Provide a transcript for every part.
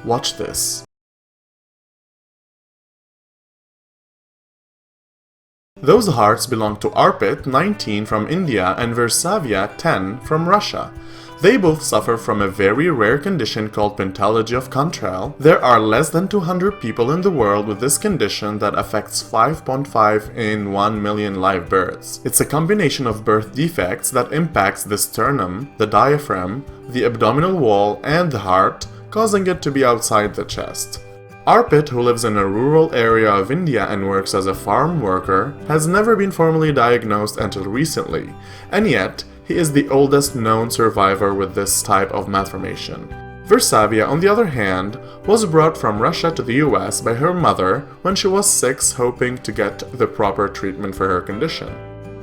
Watch this. Those hearts belong to Arpit, 19, from India, and Versavia, 10, from Russia. They both suffer from a very rare condition called pentalogy of Contrail. There are less than 200 people in the world with this condition that affects 5.5 in 1 million live births. It's a combination of birth defects that impacts the sternum, the diaphragm, the abdominal wall, and the heart, causing it to be outside the chest. Arpit, who lives in a rural area of India and works as a farm worker, has never been formally diagnosed until recently, and yet, he is the oldest known survivor with this type of malformation. Versavia, on the other hand, was brought from Russia to the US by her mother when she was 6, hoping to get the proper treatment for her condition.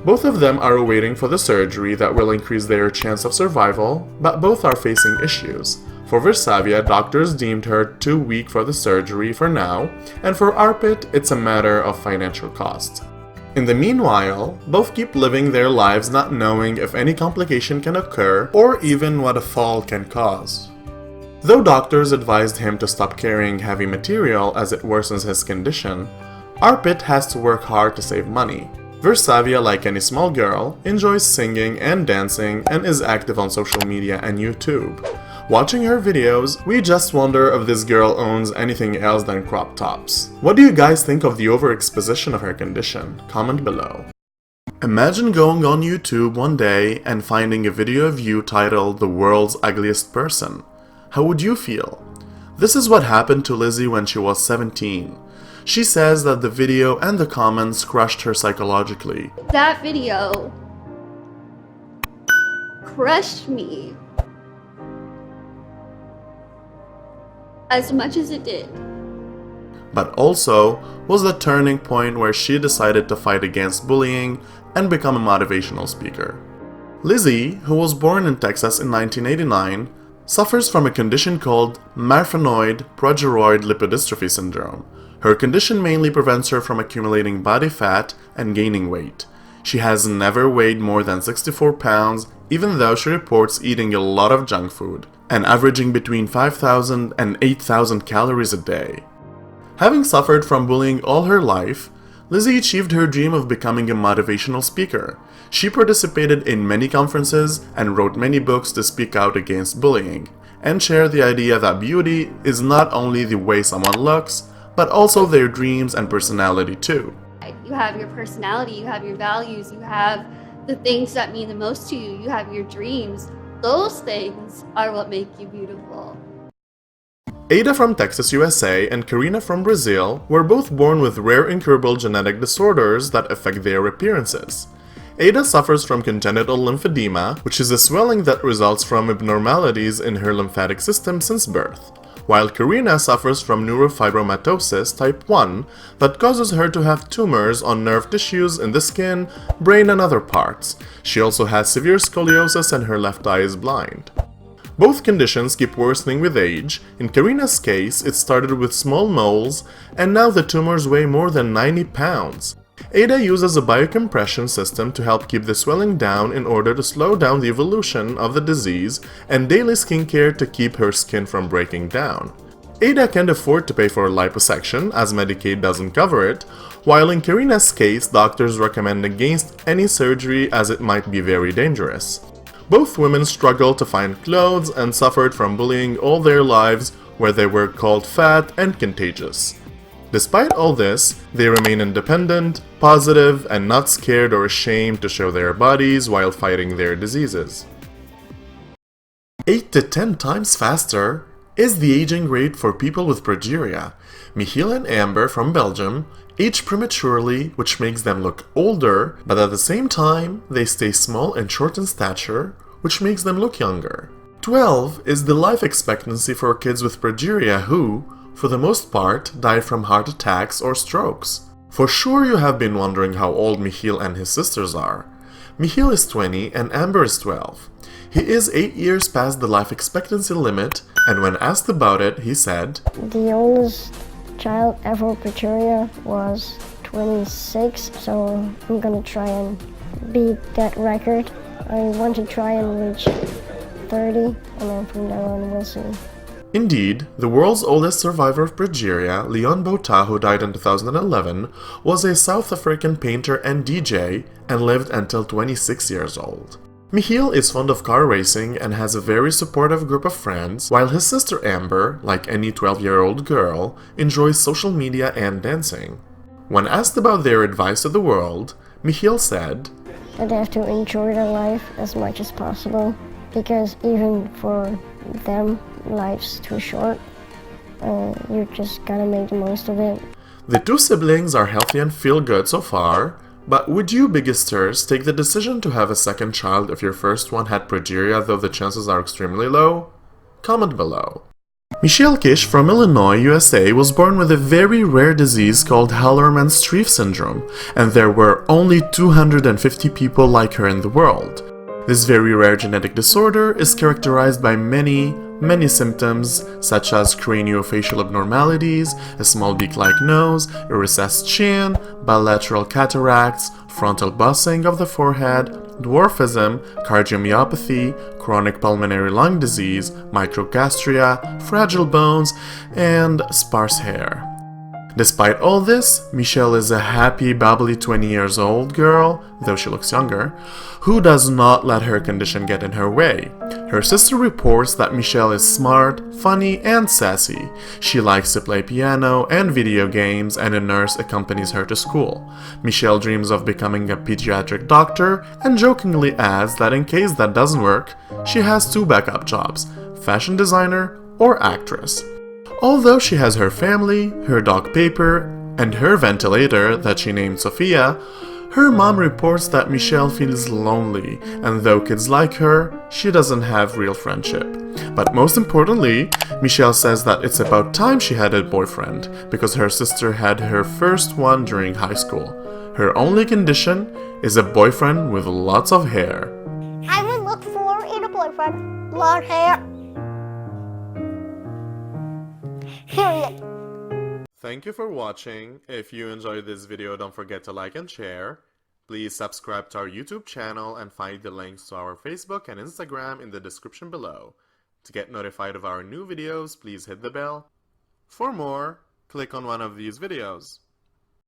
Both of them are waiting for the surgery that will increase their chance of survival, but both are facing issues. For Versavia, doctors deemed her too weak for the surgery for now, and for Arpit, it's a matter of financial cost. In the meanwhile, both keep living their lives not knowing if any complication can occur or even what a fall can cause. Though doctors advised him to stop carrying heavy material as it worsens his condition, Arpit has to work hard to save money. Versavia, like any small girl, enjoys singing and dancing and is active on social media and YouTube. Watching her videos, we just wonder if this girl owns anything else than crop tops. What do you guys think of the overexposition of her condition? Comment below. Imagine going on YouTube one day and finding a video of you titled "The World's Ugliest Person." How would you feel? This is what happened to Lizzy when she was 17. She says that the video and the comments crushed her psychologically. That video crushed me as much as it did. But also was the turning point where she decided to fight against bullying and become a motivational speaker. Lizzy, who was born in Texas in 1989, suffers from a condition called Marfanoid progeroid lipodystrophy syndrome. Her condition mainly prevents her from accumulating body fat and gaining weight. She has never weighed more than 64 pounds, even though she reports eating a lot of junk food and averaging between 5,000 and 8,000 calories a day. Having suffered from bullying all her life, Lizzy achieved her dream of becoming a motivational speaker. She participated in many conferences and wrote many books to speak out against bullying, and share the idea that beauty is not only the way someone looks, but also their dreams and personality too. You have your personality, you have your values, you have the things that mean the most to you, you have your dreams. Those things are what make you beautiful. Ada from Texas, USA, and Carina from Brazil were both born with rare incurable genetic disorders that affect their appearances. Ada suffers from congenital lymphedema, which is a swelling that results from abnormalities in her lymphatic system since birth, while Carina suffers from neurofibromatosis type 1 that causes her to have tumors on nerve tissues in the skin, brain, and other parts. She also has severe scoliosis and her left eye is blind. Both conditions keep worsening with age. In Carina's case, it started with small moles, and now the tumors weigh more than 90 pounds. Ada uses a biocompression system to help keep the swelling down in order to slow down the evolution of the disease, and daily skincare to keep her skin from breaking down. Ada can't afford to pay for a liposuction as Medicaid doesn't cover it, while in Carina's case, doctors recommend against any surgery as it might be very dangerous. Both women struggled to find clothes and suffered from bullying all their lives, where they were called fat and contagious. Despite all this, they remain independent, positive, and not scared or ashamed to show their bodies while fighting their diseases. 8 to 10 times faster is the aging rate for people with progeria. Mikheil and Amber from Belgium age prematurely, which makes them look older, but at the same time, they stay small and short in stature, which makes them look younger. 12 is the life expectancy for kids with progeria who, for the most part, die from heart attacks or strokes. For sure you have been wondering how old Mikheil and his sisters are. Mikheil is 20 and Amber is 12. He is 8 years past the life expectancy limit, and when asked about it, he said, "The oldest child ever with progeria was 26, so I'm gonna try and beat that record. I want to try and reach 30, and then from there on we'll see." Indeed, the world's oldest survivor of progeria, Leon Botha, who died in 2011, was a South African painter and DJ and lived until 26 years old. Mikheil is fond of car racing and has a very supportive group of friends, while his sister Amber, like any 12-year-old girl, enjoys social media and dancing. When asked about their advice to the world, Mikheil said, That they have to enjoy their life as much as possible, because even for them, life's too short. You just gotta make the most of it. The two siblings are healthy and feel good so far, but would you, biggesters, take the decision to have a second child if your first one had progeria, though the chances are extremely low? Comment below. Michelle Kish from Illinois, USA was born with a very rare disease called Hallermann-Streiff syndrome, and there were only 250 people like her in the world. This very rare genetic disorder is characterized by many symptoms such as craniofacial abnormalities, a small beak-like nose, a recessed chin, bilateral cataracts, frontal busing of the forehead, dwarfism, cardiomyopathy, chronic pulmonary lung disease, microgastria, fragile bones, and sparse hair. Despite all this, Michelle is a happy, bubbly 20-year-old girl, though she looks younger, who does not let her condition get in her way. Her sister reports that Michelle is smart, funny, and sassy. She likes to play piano and video games, and a nurse accompanies her to school. Michelle dreams of becoming a pediatric doctor and jokingly adds that in case that doesn't work, she has two backup jobs: fashion designer or actress. Although she has her family, her dog Paper, and her ventilator that she named Sophia, her mom reports that Michelle feels lonely, and though kids like her, she doesn't have real friendship. But most importantly, Michelle says that it's about time she had a boyfriend, because her sister had her first one during high school. Her only condition is a boyfriend with lots of hair. I would look for in a boyfriend, blonde hair. Period. Thank you for watching. If you enjoyed this video, don't forget to like and share. Please subscribe to our YouTube channel and find the links to our Facebook and Instagram in the description below. To get notified of our new videos, please hit the bell. For more, click on one of these videos.